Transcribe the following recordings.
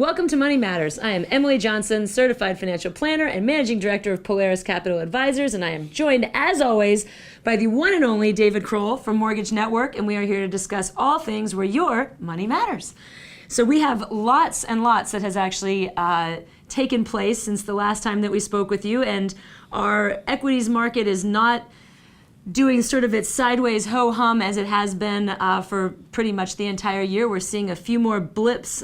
Welcome to Money Matters. I am Emily Johnson, Certified Financial Planner and Managing Director of Polaris Capital Advisors, and I am joined, as always, by the one and only DCrowell from Mortgage Network, and we are here to discuss all things where your money matters. So we have lots and lots that has actually taken place since the last time that we spoke with you, and our equities market is not doing sort of its sideways ho-hum as it has been for pretty much the entire year. We're seeing a few more blips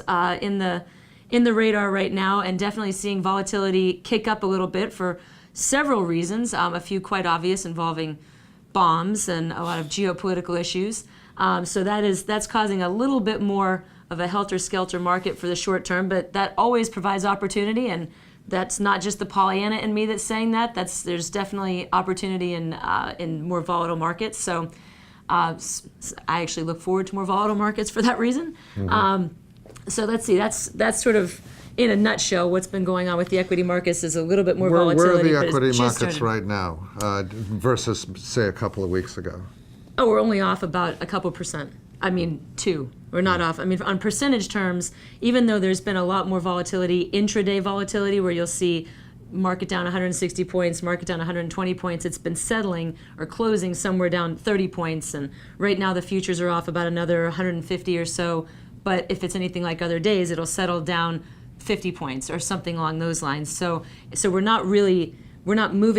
in the radar right now, and definitely seeing volatility kick up a little bit for several reasons, a few quite obvious involving bombs and a lot of geopolitical issues. So that's causing a little bit more of a helter-skelter market for the short term, but that always provides opportunity, and that's not just the Pollyanna in me that's saying that. There's definitely opportunity in more volatile markets. So I actually look forward to more volatile markets for that reason. Mm-hmm. So let's see. That's sort of in a nutshell what's been going on with the equity markets is a little bit more volatility. Where are the equity markets right now versus, say, a couple of weeks ago? Oh, we're only off about a couple percent. I mean, 2. We're not off. I mean, on percentage terms, even though there's been a lot more volatility, intraday volatility, where you'll see market down 160 points, market down 120 points, it's been settling or closing somewhere down 30 points. And right now the futures are off about another 150 or so. But if it's anything like other days, it'll settle down 50 points or something along those lines. So we're not moving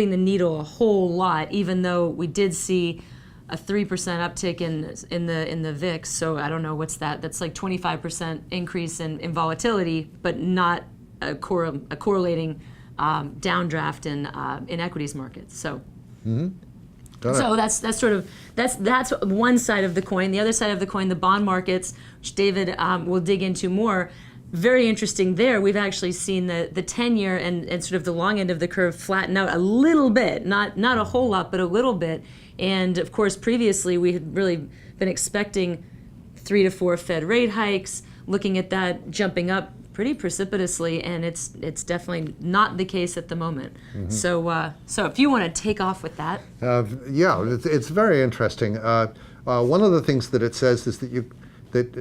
the needle a whole lot, even though we did see a 3% uptick in the VIX. So I don't know what's that. That's like 25% increase in volatility, but not a correlating downdraft in equities markets. So. Mm-hmm. So that's one side of the coin. The other side of the coin, the bond markets, which David will dig into more. Very interesting there. We've actually seen the 10-year and sort of the long end of the curve flatten out a little bit, not a whole lot, but a little bit. And of course, previously we had really been expecting 3 to 4 Fed rate hikes, looking at that jumping up pretty precipitously, and it's definitely not the case at the moment. Mm-hmm. So if you want to take off with that. Yeah, it's very interesting. One of the things that it says is that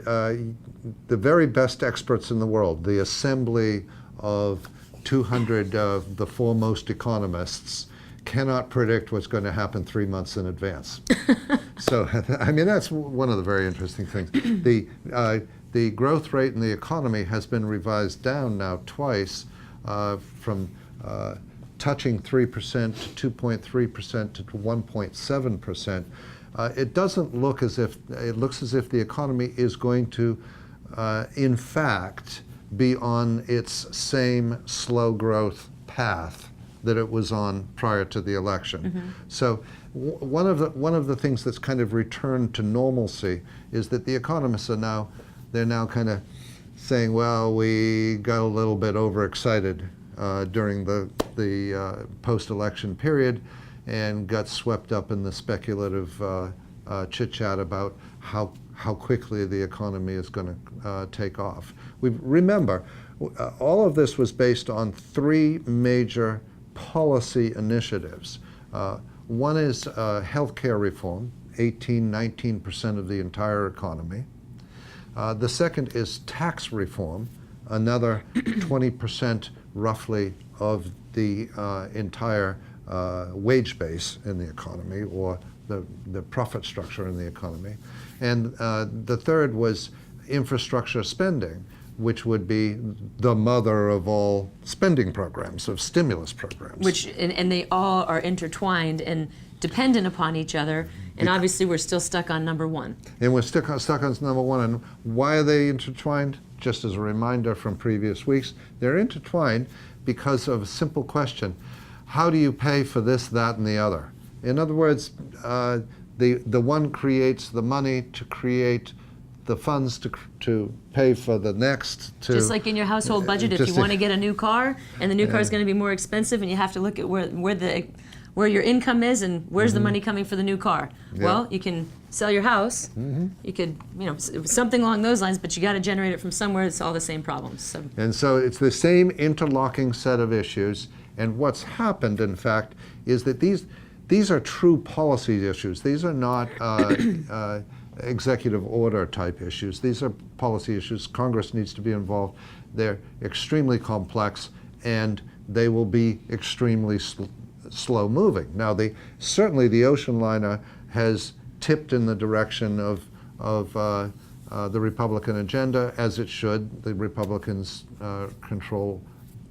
the very best experts in the world, the assembly of 200 of the foremost economists, cannot predict what's going to happen 3 months in advance. So, I mean, that's one of the very interesting things. The growth rate in the economy has been revised down now twice, from touching 3% to 2.3% to 1.7%. It doesn't look as if, it looks as if the economy is going to, in fact, be on its same slow growth path that it was on prior to the election. Mm-hmm. So one of the things that's kind of returned to normalcy is that the economists are now kind of saying, well, we got a little bit overexcited during the post-election period and got swept up in the speculative chit-chat about how quickly the economy is going to take off. Remember, all of this was based on 3 major policy initiatives. One is healthcare reform, 19% of the entire economy. The second is tax reform, another 20% roughly of the entire wage base in the economy, or the profit structure in the economy. And the third was infrastructure spending, which would be the mother of all spending programs, of stimulus programs. And they all are intertwined and dependent upon each other, and obviously we're still stuck on number 1. And we're stuck on number 1, and why are they intertwined? Just as a reminder from previous weeks, they're intertwined because of a simple question: how do you pay for this, that, and the other? In other words, the one creates the money to create the funds to pay for the next. Just like in your household budget, if you want to get a new car, and the new car is going to be more expensive, and you have to look at where your income is and where's the money coming for the new car. Yeah. Well, you can sell your house. Mm-hmm. You could, something along those lines, but you got to generate it from somewhere. It's all the same problems. So. And so it's the same interlocking set of issues. And what's happened, in fact, is that these are true policy issues. These are not executive order type issues. These are policy issues. Congress needs to be involved. They're extremely complex, and they will be extremely slow moving. Now, certainly the ocean liner has tipped in the direction of the Republican agenda, as it should. The Republicans control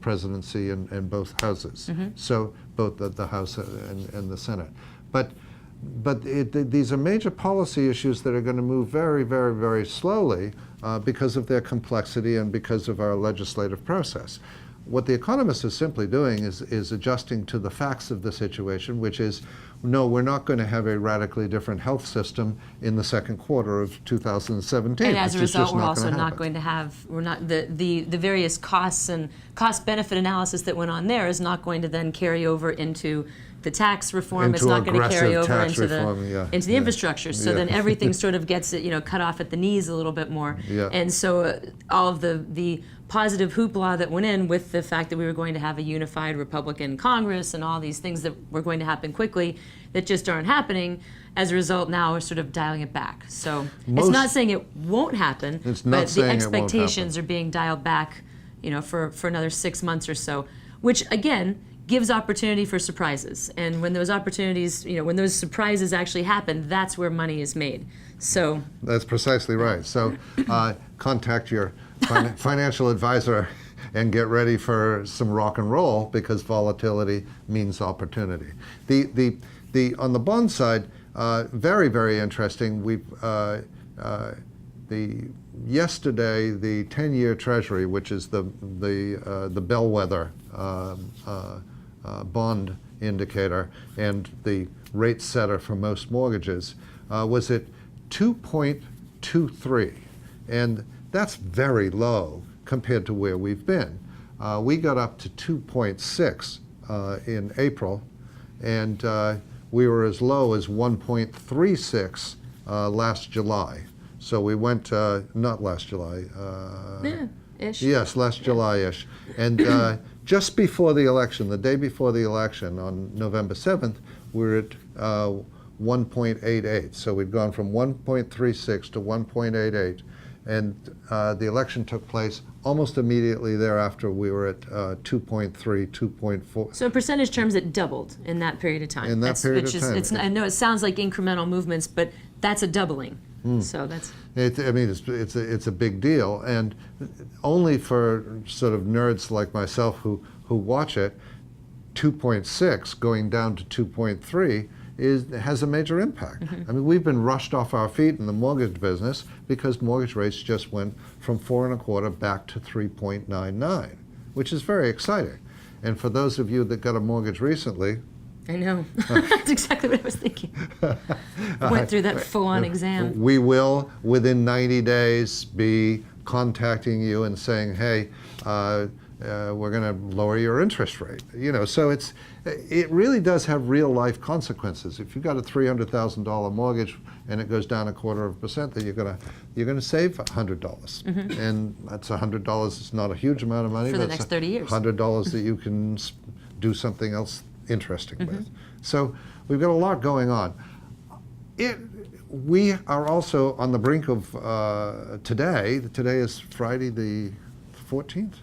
presidency in both houses, so both the House and the Senate. But these are major policy issues that are going to move very, very, very slowly because of their complexity and because of our legislative process. What the economists are simply doing is adjusting to the facts of the situation, which is, no, we're not going to have a radically different health system in the second quarter of 2017. And as a result, we're also not not going to have, the various costs and cost-benefit analysis that went on there is not going to then carry over into the tax reform. It's not going to carry over into the infrastructure. So then everything sort of gets cut off at the knees a little bit more. And so all of the positive hoopla that went in with the fact that we were going to have a unified Republican Congress and all these things that were going to happen quickly that just aren't happening, as a result now we're sort of dialing it back. So it's not saying it won't happen, but the expectations are being dialed back for another 6 months or so, which again gives opportunity for surprises. And when those opportunities, when those surprises actually happen, that's where money is made. So that's precisely right. So contact your financial advisor and get ready for some rock and roll, because volatility means opportunity. On the bond side, very, very interesting. Yesterday, the 10-year Treasury, which is the bellwether bond indicator and the rate setter for most mortgages, was at 2.23, and that's very low compared to where we've been. We got up to 2.6 in April, and we were as low as 1.36 last July. So we went, not last July. Ish. Yes, last July-ish. And just before the election, the day before the election, on November 7th, we were at 1.88. So we'd gone from 1.36 to 1.88. And the election took place almost immediately thereafter. We were at 2.3, 2.4. So in percentage terms, it doubled in that period of time. In that period of time. I know it sounds like incremental movements, but that's a doubling. So that's. It's a big deal, and only for sort of nerds like myself who watch it, 2.6 going down to 2.3 has a major impact. I mean, we've been rushed off our feet in the mortgage business because mortgage rates just went from 4.25 back to 3.99, which is very exciting. And for those of you that got a mortgage recently, I know. That's exactly what I was thinking. Went through that full-on exam. We will, within 90 days, be contacting you and saying, hey, we're going to lower your interest rate. So it really does have real-life consequences. If you've got a $300,000 mortgage and it goes down 0.25%, then you're going to save $100. And that's $100. It's not a huge amount of money. For the next 30 years. $100 that you can do something else interesting with. So we've got a lot going on. We are also on the brink of today. Today is Friday the 14th.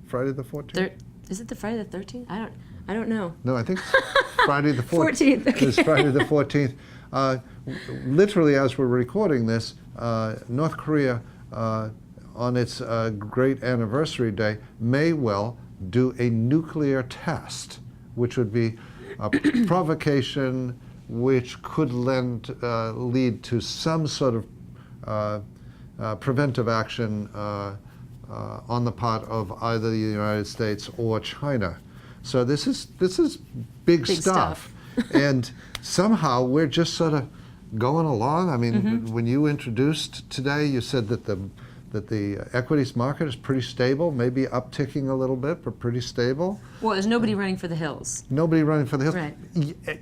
Friday the 14th. Is it the Friday the 13th? I don't know. No, I think it's Friday the 14th. 14th. Okay. It's Friday the 14th. Literally, as we're recording this, North Korea, on its great anniversary day, may well do a nuclear test, which would be a provocation which could lead to some sort of preventive action on the part of either the United States or China. So this is big stuff. And somehow we're just sort of going along. I mean, when you introduced today, you said that the equities market is pretty stable, maybe upticking a little bit, but pretty stable. Well, there's nobody running for the hills. Nobody running for the hills. Right.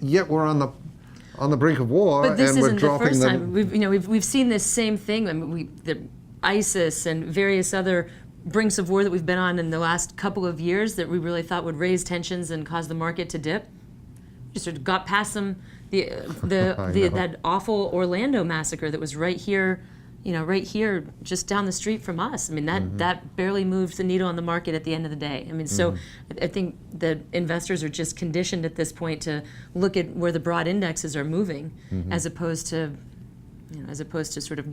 Yet we're on the brink of war, but this and we're isn't dropping the first time. We've seen this same thing. I mean, the ISIS and various other brinks of war that we've been on in the last couple of years that we really thought would raise tensions and cause the market to dip. Just sort of got past them know. That awful Orlando massacre that was right here, right here, just down the street from us. I mean, that barely moved the needle on the market at the end of the day. I mean, so I think the investors are just conditioned at this point to look at where the broad indexes are moving, as opposed to sort of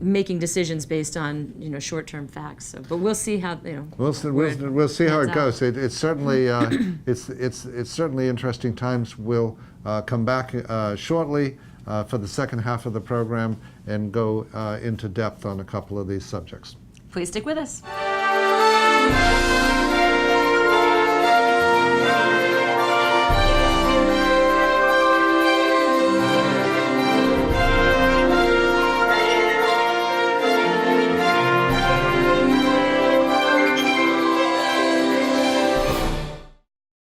making decisions based on short-term facts. So, but we'll see how We'll see how it goes. out. It's certainly it's certainly interesting times. We'll come back shortly for the second half of the program and go into depth on a couple of these subjects. Please stick with us.